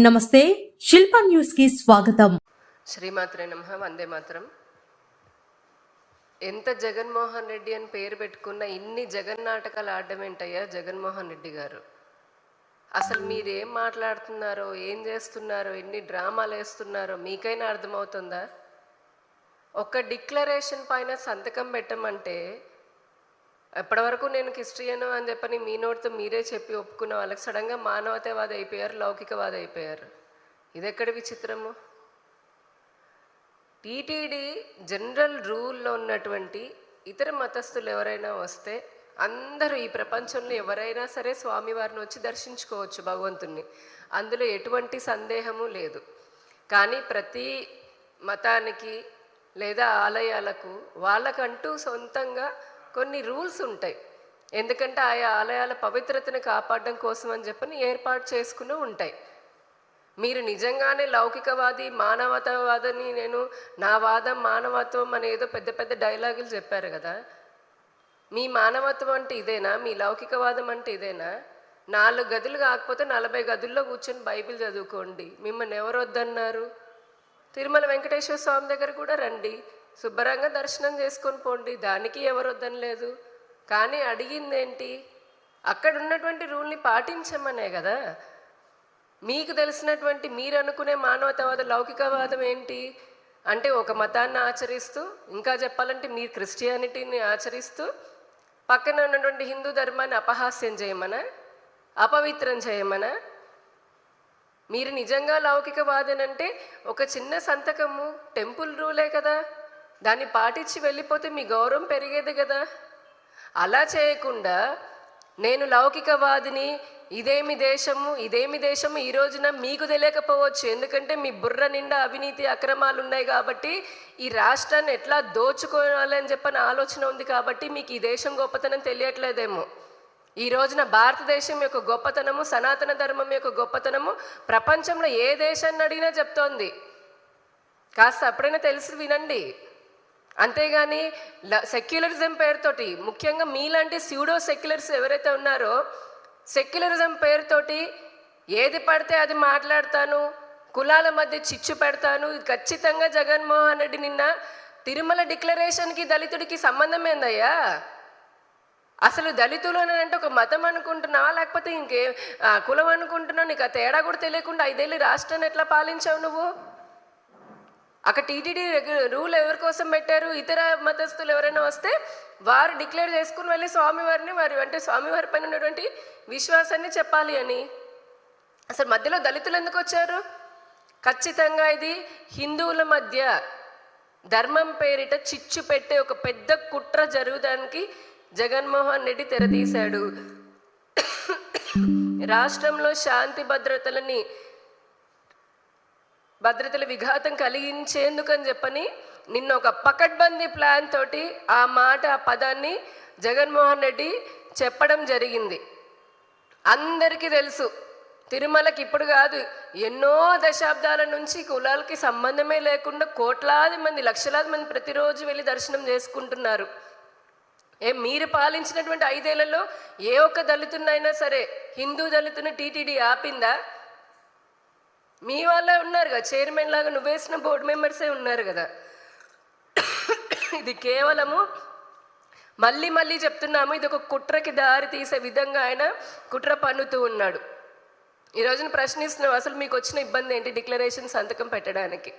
నమస్తే శిల్ప న్యూస్ కి స్వాగతం. శ్రీమాత్రే నమః. వందే మాతరం. ఎంత జగన్మోహన్ రెడ్డి అని పేరు పెట్టుకున్న ఇన్ని జగన్నాటకాలు ఆడడం ఏంటయ్యా జగన్మోహన్ రెడ్డి గారు? అసలు మీరేం మాట్లాడుతున్నారో, ఏం చేస్తున్నారో, ఎన్ని డ్రామాలు వేస్తున్నారో మీకైనా అర్థమవుతుందా? ఒక డిక్లరేషన్ పైన సంతకం పెట్టమంటే ఎప్పటివరకు నేను క్రిస్టియను అని చెప్పని మీ నోటితో మీరే చెప్పి ఒప్పుకున్న వాళ్ళకి సడన్గా మానవతావాది అయిపోయారు, లౌకికవాది అయిపోయారు. ఇది ఎక్కడ విచిత్రము? టీటీడీ జనరల్ రూల్లో ఉన్నటువంటి ఇతర మతస్థులు ఎవరైనా వస్తే అందరూ ఈ ప్రపంచంలో ఎవరైనా సరే స్వామివారిని వచ్చి దర్శించుకోవచ్చు భగవంతుణ్ణి, అందులో ఎటువంటి సందేహము లేదు. కానీ ప్రతి మతానికి లేదా ఆలయాలకు వాళ్ళకంటూ సొంతంగా కొన్ని రూల్స్ ఉంటాయి. ఎందుకంటే ఆయా ఆలయాల పవిత్రతను కాపాడడం కోసం అని చెప్పని ఏర్పాటు చేసుకుని ఉంటాయి. మీరు నిజంగానే లౌకికవాది మానవతావాదని నా వాదం మానవత్వం అనేదో పెద్ద పెద్ద డైలాగులు చెప్పారు కదా. మీ మానవత్వం అంటే ఇదేనా? మీ లౌకికవాదం అంటే ఇదేనా? 4 గదులు కాకపోతే 40 గదుల్లో కూర్చొని బైబిల్ చదువుకోండి. మిమ్మల్ని ఎవరు వద్దన్నారు? తిరుమల వెంకటేశ్వర స్వామి దగ్గర కూడా రండి, శుభ్రంగా దర్శనం చేసుకొని పోండి, దానికి ఎవరు వద్దనలేదు. కానీ అడిగిందేంటి? అక్కడ ఉన్నటువంటి రూల్ని పాటించమనే కదా. మీకు తెలిసినటువంటి మీరు అనుకునే మానవతావాద లౌకికవాదం ఏంటి అంటే ఒక మతాన్ని ఆచరిస్తూ, ఇంకా చెప్పాలంటే మీరు క్రిస్టియానిటీని ఆచరిస్తూ పక్కన ఉన్నటువంటి హిందూ ధర్మాన్ని అపహాస్యం చేయమనా, అపవిత్రం చేయమనా? మీరు నిజంగా లౌకికవాదనంటే ఒక చిన్న సంతకము టెంపుల్ రూలే కదా, దాన్ని పాటించి వెళ్ళిపోతే మీ గౌరవం పెరిగేది కదా. అలా చేయకుండా నేను లౌకికవాదిని, ఇదేమి దేశము ఈ రోజున మీకు తెలియకపోవచ్చు. ఎందుకంటే మీ బుర్ర నిండా అవినీతి అక్రమాలు ఉన్నాయి కాబట్టి, ఈ రాష్ట్రాన్ని ఎట్లా దోచుకోవాలని చెప్పని ఆలోచన ఉంది కాబట్టి మీకు ఈ దేశం గొప్పతనం తెలియట్లేదేమో. ఈ రోజున భారతదేశం యొక్క గొప్పతనము, సనాతన ధర్మం యొక్క గొప్పతనము ప్రపంచంలో ఏ దేశాన్ని అడిగినా చెప్తోంది. కాస్త అప్పుడైనా తెలిసి వినండి. అంతేగాని సెక్యులరిజం పేరుతోటి, ముఖ్యంగా మీలాంటి స్యూడో సెక్యులర్స్ ఎవరైతే ఉన్నారో, సెక్యులరిజం పేరుతోటి ఏది పడితే అది మాట్లాడతాను, కులాల మధ్య చిచ్చు పెడతాను. ఖచ్చితంగా జగన్మోహన్ రెడ్డి నిన్న తిరుమల డిక్లరేషన్కి దళితుడికి సంబంధం ఏందయ్యా? అసలు దళితులు అని అంటే ఒక మతం అనుకుంటున్నావా, లేకపోతే ఇంకే కులం అనుకుంటున్నావు? నీకు ఆ తేడా కూడా తెలియకుండా 5 ఏళ్ళు రాష్ట్రాన్ని ఎట్లా పాలించావు నువ్వు? అక్కడ టీటీడీ రూల్ ఎవరి కోసం పెట్టారు? ఇతర మతస్థులు ఎవరైనా వస్తే వారు డిక్లేర్ చేసుకుని వెళ్ళి స్వామివారిని అంటే స్వామివారి పైన ఉన్నటువంటి విశ్వాసాన్ని చెప్పాలి అని. అసలు మధ్యలో దళితులు ఎందుకు వచ్చారు? ఖచ్చితంగా ఇది హిందువుల మధ్య ధర్మం పేరిట చిచ్చు పెట్టే ఒక పెద్ద కుట్ర జరగడానికి జగన్మోహన్ రెడ్డి తెరతీశాడు. రాష్ట్రంలో శాంతి భద్రతల విఘాతం కలిగించేందుకని చెప్పని నిన్న ఒక పకడ్బందీ ప్లాన్ తోటి ఆ పదాన్ని జగన్మోహన్ రెడ్డి చెప్పడం జరిగింది. అందరికీ తెలుసు, తిరుమలకి ఇప్పుడు కాదు, ఎన్నో దశాబ్దాల నుంచి కులాలకి సంబంధమే లేకుండా కోట్లాది మంది, లక్షలాది మంది ప్రతిరోజు వెళ్ళి దర్శనం చేసుకుంటున్నారు. మీరు పాలించినటువంటి 5 ఏళ్లలో ఏ ఒక్క దళితున్నైనా సరే, హిందూ దళితుని టీటీడీ ఆపిందా? మీ వాళ్ళే ఉన్నారు కదా, చైర్మన్ లాగా నువ్వేసిన బోర్డు మెంబర్సే ఉన్నారు కదా. ఇది కేవలము మళ్ళీ చెప్తున్నాము, ఇది ఒక కుట్రకి దారి తీసే విధంగా ఆయన కుట్ర పన్నుతూ ఉన్నాడు. ఈ రోజున ప్రశ్నిస్తున్నాం, అసలు మీకు వచ్చిన ఇబ్బంది ఏంటి డిక్లరేషన్ సంతకం పెట్టడానికి?